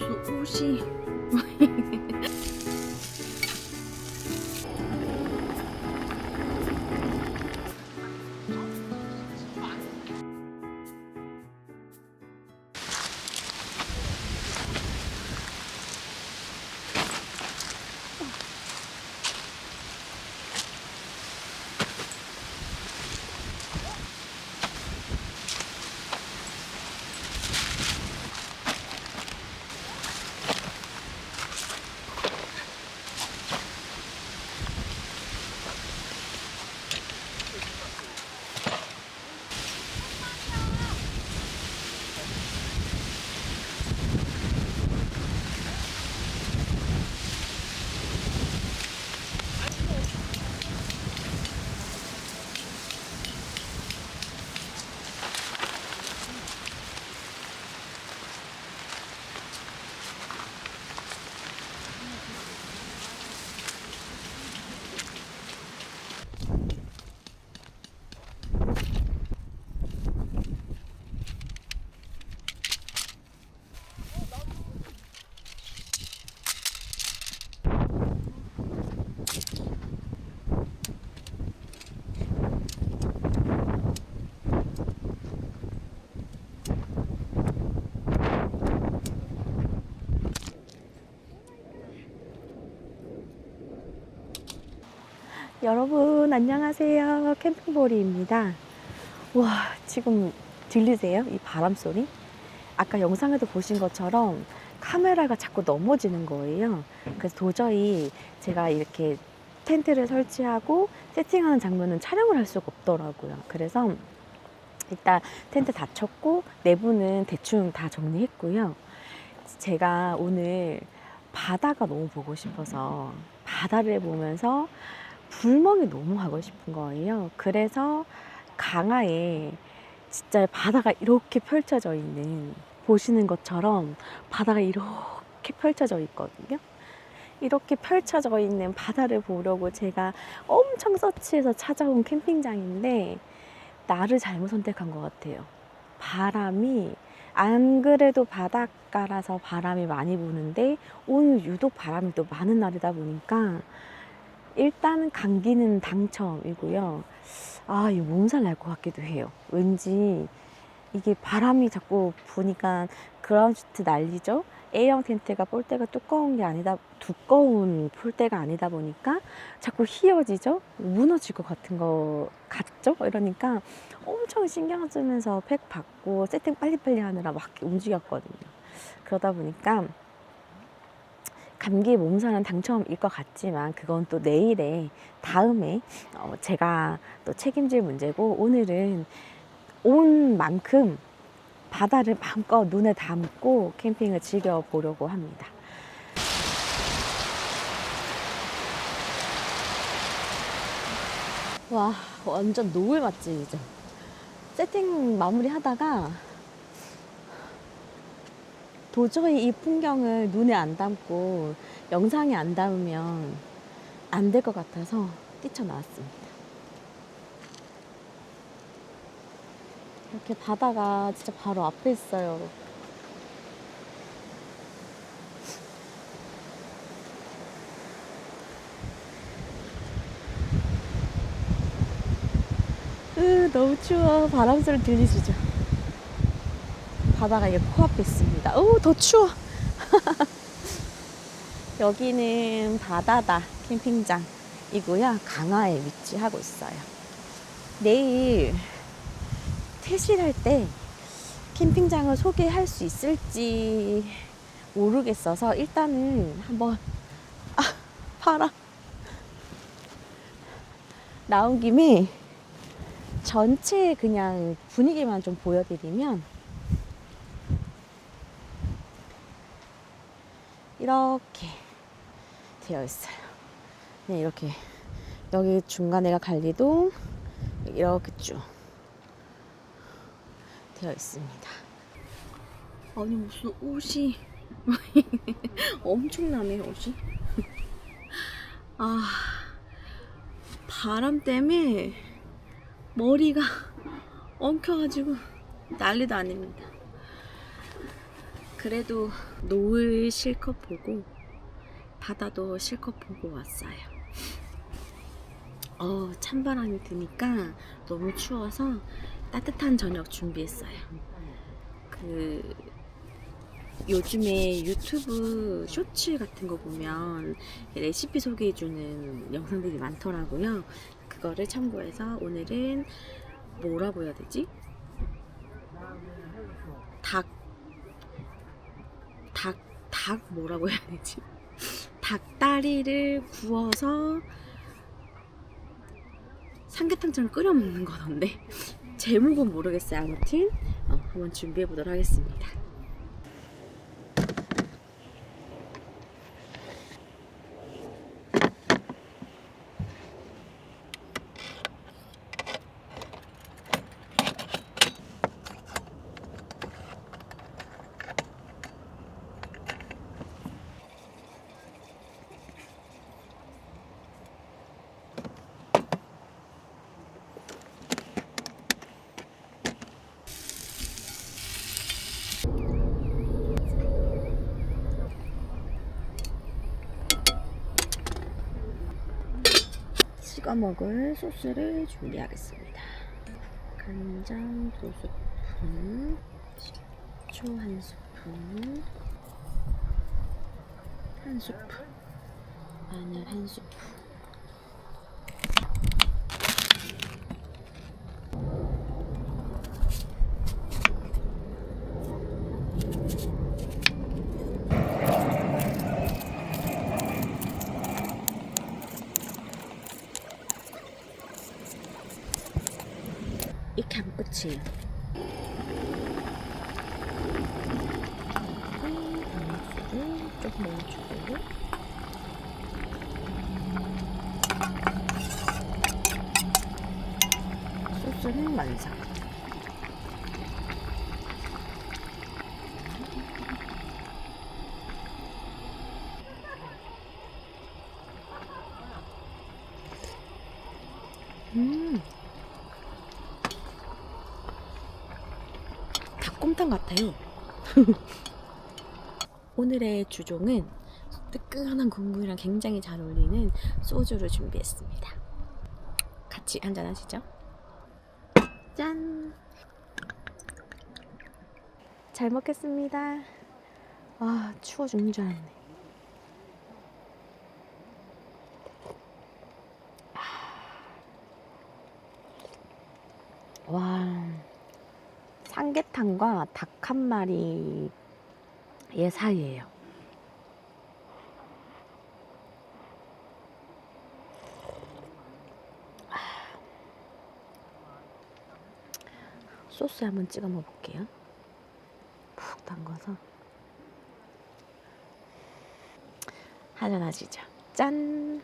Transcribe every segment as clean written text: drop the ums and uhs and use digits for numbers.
무슨 옷이 여러분 안녕하세요. 캠핑보리입니다. 와, 지금 들리세요? 이 바람 소리? 아까 영상에도 보신 것처럼 카메라가 자꾸 넘어지는 거예요. 그래서 도저히 제가 이렇게 텐트를 설치하고 세팅하는 장면은 촬영을 할 수가 없더라고요. 그래서 일단 텐트 다 쳤고 내부는 대충 다 정리했고요. 제가 오늘 바다가 너무 보고 싶어서 바다를 보면서 불멍이 너무 하고 싶은 거예요. 그래서 강화에 진짜 바다가 이렇게 펼쳐져 있는, 보시는 것처럼 바다가 이렇게 펼쳐져 있거든요. 이렇게 펼쳐져 있는 바다를 보려고 제가 엄청 서치해서 찾아온 캠핑장인데 날을 잘못 선택한 것 같아요. 바람이, 안 그래도 바닷가라서 바람이 많이 부는데 오늘 유독 바람이 또 많은 날이다 보니까 일단 감기는 당첨이고요. 아, 이 몸살 날 것 같기도 해요. 왠지 이게 바람이 자꾸 부니까 그라운드 시트 날리죠. A형 텐트가 볼대가 두꺼운 볼대가 아니다 보니까 자꾸 휘어지죠. 무너질 것 같은 거 같죠. 이러니까 엄청 신경 쓰면서 팩 받고 세팅 빨리빨리 하느라 막 움직였거든요. 그러다 보니까 감기 몸살은 당첨일 것 같지만 그건 또 내일에 다음에 제가 또 책임질 문제고, 오늘은 온 만큼 바다를 마음껏 눈에 담고 캠핑을 즐겨보려고 합니다. 와, 완전 노을 맛집이죠. 세팅 마무리 하다가 도저히 이 풍경을 눈에 안 담고 영상에 안 담으면 안 될 것 같아서 뛰쳐나왔습니다. 이렇게 바다가 진짜 바로 앞에 있어요. 너무 추워. 바람 소리 들리시죠? 바다가 이게 코앞에 있습니다. 더 추워. 여기는 바다다 캠핑장이고요. 강화에 위치하고 있어요. 내일 퇴실할 때 캠핑장을 소개할 수 있을지 모르겠어서 일단은 한번 바람 나온 김에 전체 그냥 분위기만 좀 보여드리면, 이렇게 되어 있어요. 네, 이렇게 여기 중간에가 관리동, 이렇게 쭉 되어 있습니다. 아니 무슨 옷이 엄청나네 옷이. 아, 바람 때문에 머리가 엉켜가지고 난리도 아닙니다. 그래도 노을 실컷 보고 바다도 실컷 보고 왔어요. 찬바람이 드니까 너무 추워서 따뜻한 저녁 준비했어요. 요즘에 유튜브 쇼츠 같은 거 보면 레시피 소개해주는 영상들이 많더라고요. 그거를 참고해서 오늘은 뭐라고 해야 되지? 닭 뭐라고 해야 되지? 닭다리를 구워서 삼계탕처럼 끓여 먹는 거던데 제목은 모르겠어요. 아무튼 한번 준비해 보도록 하겠습니다. 찍어 먹을 소스를 준비하겠습니다. 간장 2스푼, 식초 1스푼, 1스푼, 마늘 1스푼, 이렇게 하면 끝이에요. 물을 조금 넣어주고 소스는 완성. 닭곰탕 같아요. 오늘의 주종은 뜨끈한 국물이랑 굉장히 잘 어울리는 소주를 준비했습니다. 같이 한잔 하시죠. 짠! 잘 먹겠습니다. 아, 추워 죽는 줄 알았네. 와, 삼계탕과 닭 한 마리의 사이예요. 소스 한번 찍어 먹어볼게요. 푹 담가서 한잔 하시죠. 짠!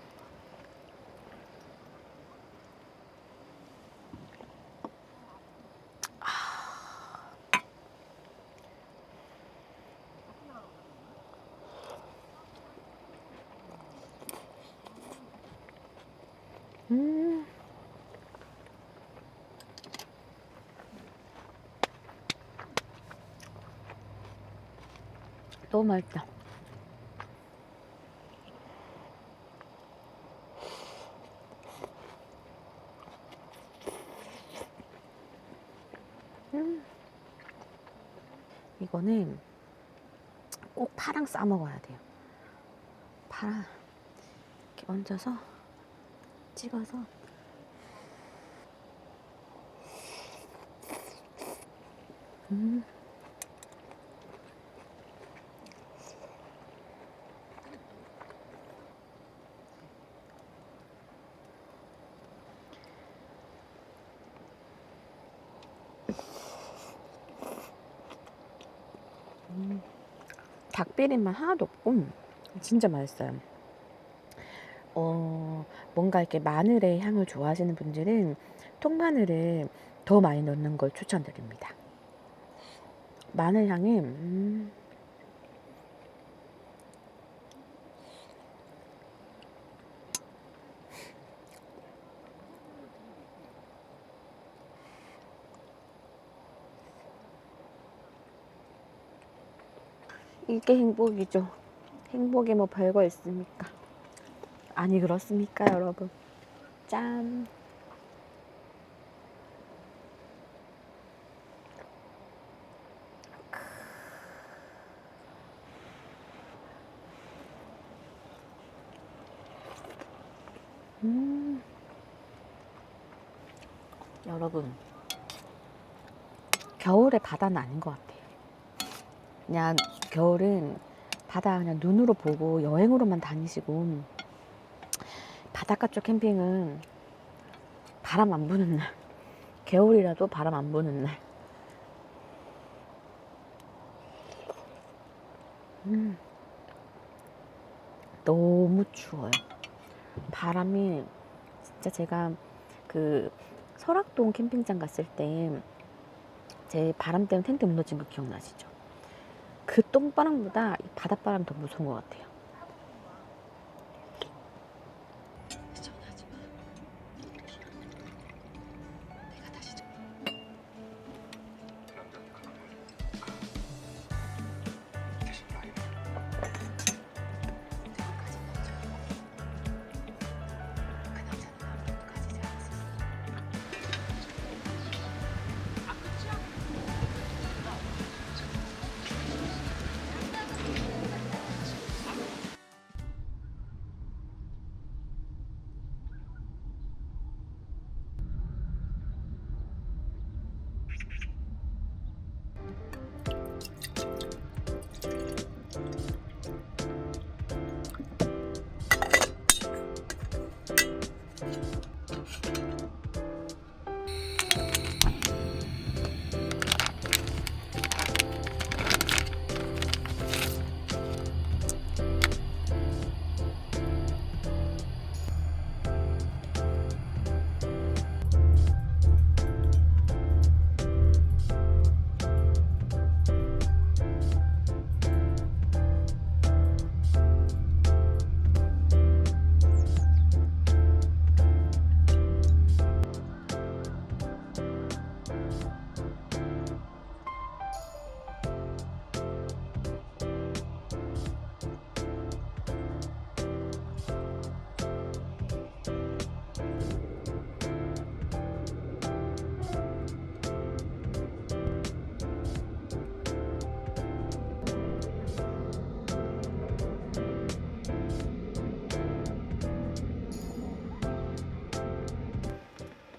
너무 맛있다. 이거는 꼭 파랑 싸 먹어야 돼요. 파랑 이렇게 얹어서 찍어서 닭비린맛 하나도 없고 진짜 맛있어요. 뭔가 이렇게 마늘의 향을 좋아하시는 분들은 통마늘을 더 많이 넣는 걸 추천드립니다. 마늘 향이 이게 행복이죠. 행복이 뭐 별거 있습니까? 아니 그렇습니까 여러분? 짠. 여러분, 겨울에 바다는 아닌 것 같아요. 그냥 겨울은 바다 그냥 눈으로 보고 여행으로만 다니시고, 바닷가 쪽 캠핑은 바람 안 부는 날, 겨울이라도 바람 안 부는 날. 너무 추워요. 바람이 진짜 제가 그 설악동 캠핑장 갔을 때 제 바람 때문에 텐트 무너진 거 기억나시죠? 그 똥바람보다 이 바닷바람이 더 무서운 것 같아요.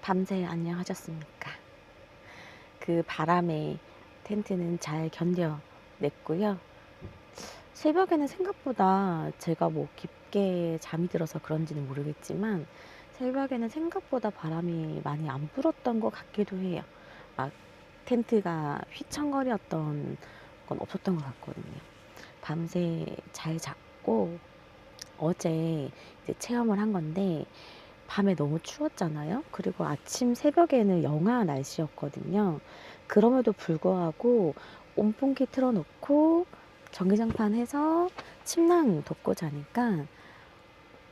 밤새 안녕하셨습니까? 그 바람에 텐트는 잘 견뎌냈고요. 새벽에는 생각보다 제가 뭐 깊게 잠이 들어서 그런지는 모르겠지만 새벽에는 생각보다 바람이 많이 안 불었던 것 같기도 해요. 막 텐트가 휘청거렸던 건 없었던 것 같거든요. 밤새 잘 잤고 어제 이제 체험을 한 건데 밤에 너무 추웠잖아요. 그리고 아침 새벽에는 영하 날씨였거든요. 그럼에도 불구하고 온풍기 틀어놓고 전기장판 해서 침낭 덮고 자니까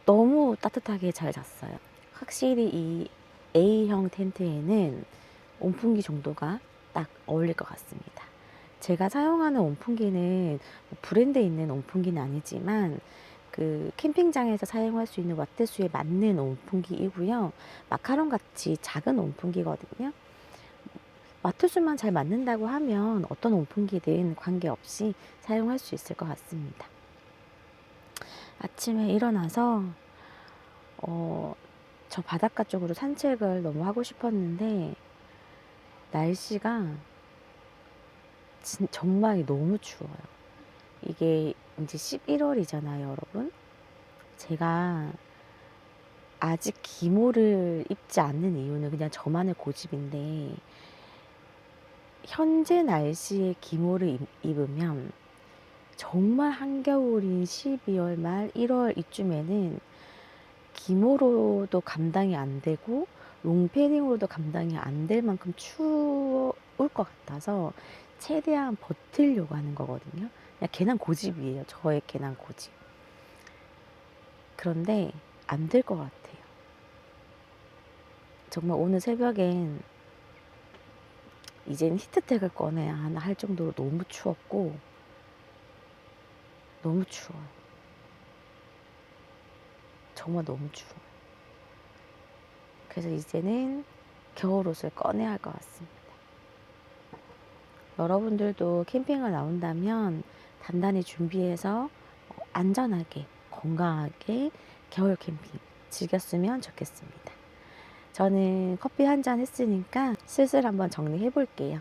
너무 따뜻하게 잘 잤어요. 확실히 이 A형 텐트에는 온풍기 정도가 딱 어울릴 것 같습니다. 제가 사용하는 온풍기는 브랜드 있는 온풍기는 아니지만 그 캠핑장에서 사용할 수 있는 와트수에 맞는 온풍기이고요. 마카롱 같이 작은 온풍기거든요. 와트수만 잘 맞는다고 하면 어떤 온풍기든 관계없이 사용할 수 있을 것 같습니다. 아침에 일어나서 저 바닷가 쪽으로 산책을 너무 하고 싶었는데 날씨가 정말 너무 추워요. 이게 이제 11월이잖아요, 여러분. 제가 아직 기모를 입지 않는 이유는 그냥 저만의 고집인데 현재 날씨에 기모를 입으면 정말 한겨울인 12월 말 1월 이쯤에는 기모로도 감당이 안 되고 롱패딩으로도 감당이 안 될 만큼 추울 것 같아서 최대한 버틸려고 하는 거거든요. 그냥 괜한 고집이에요. 저의 괜한 고집. 그런데 안 될 것 같아요. 정말 오늘 새벽엔 이젠 히트텍을 꺼내야 하나 할 정도로 너무 추웠고 너무 추워요. 정말 너무 추워요. 그래서 이제는 겨울옷을 꺼내야 할 것 같습니다. 여러분들도 캠핑을 나온다면 단단히 준비해서 안전하게 건강하게 겨울 캠핑 즐겼으면 좋겠습니다. 저는 커피 한 잔 했으니까 슬슬 한번 정리해 볼게요.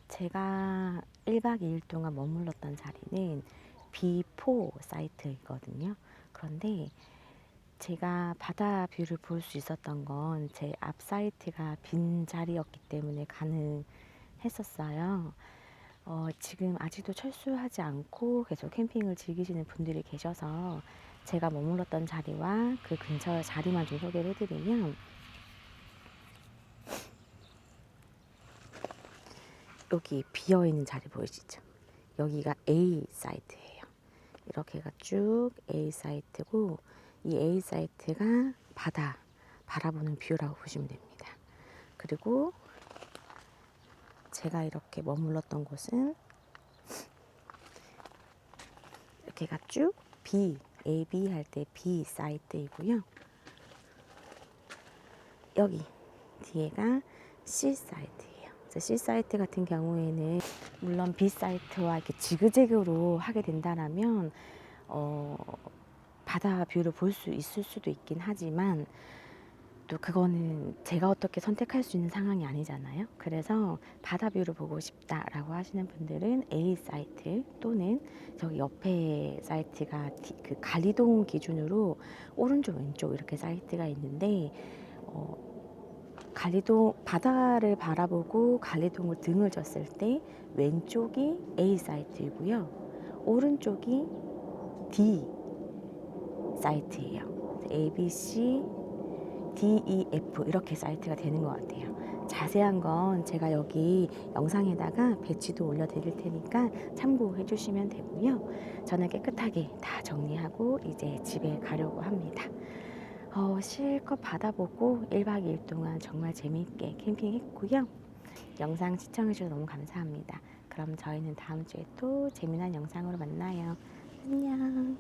제가 1박 2일 동안 머물렀던 자리는 B4 사이트이거든요. 그런데 제가 바다 뷰를 볼 수 있었던 건 제 앞 사이트가 빈 자리였기 때문에 가능했었어요. 지금 아직도 철수하지 않고 계속 캠핑을 즐기시는 분들이 계셔서 제가 머물렀던 자리와 그 근처 자리만 좀 소개를 해드리면, 여기 비어있는 자리 보이시죠? 여기가 A 사이트예요. 이렇게가 쭉 A 사이트고, 이 A 사이트가 바다 바라보는 뷰라고 보시면 됩니다. 그리고 제가 이렇게 머물렀던 곳은 이렇게가 쭉 B, A, B 할 때 B 사이트이고요. 여기 뒤에가 C 사이트예요. C 사이트 같은 경우에는 물론 B 사이트와 이렇게 지그재그로 하게 된다면 바다 뷰를 볼 수 있을 수도 있긴 하지만, 또 그거는 제가 어떻게 선택할 수 있는 상황이 아니잖아요. 그래서 바다 뷰를 보고 싶다라고 하시는 분들은 A 사이트, 또는 저기 옆에 사이트가 그 가리동 기준으로 오른쪽 왼쪽 이렇게 사이트가 있는데, 가리동 바다를 바라보고 가리동을 등을 졌을 때 왼쪽이 A 사이트이고요, 오른쪽이 D 사이트예요. A, B, C, D, E, F 이렇게 사이트가 되는 것 같아요. 자세한 건 제가 여기 영상에다가 배치도 올려드릴 테니까 참고해 주시면 되고요. 저는 깨끗하게 다 정리하고 이제 집에 가려고 합니다. 실컷 받아보고 1박 2일 동안 정말 재미있게 캠핑했고요. 영상 시청해주셔서 너무 감사합니다. 그럼 저희는 다음 주에 또 재미난 영상으로 만나요. 안녕.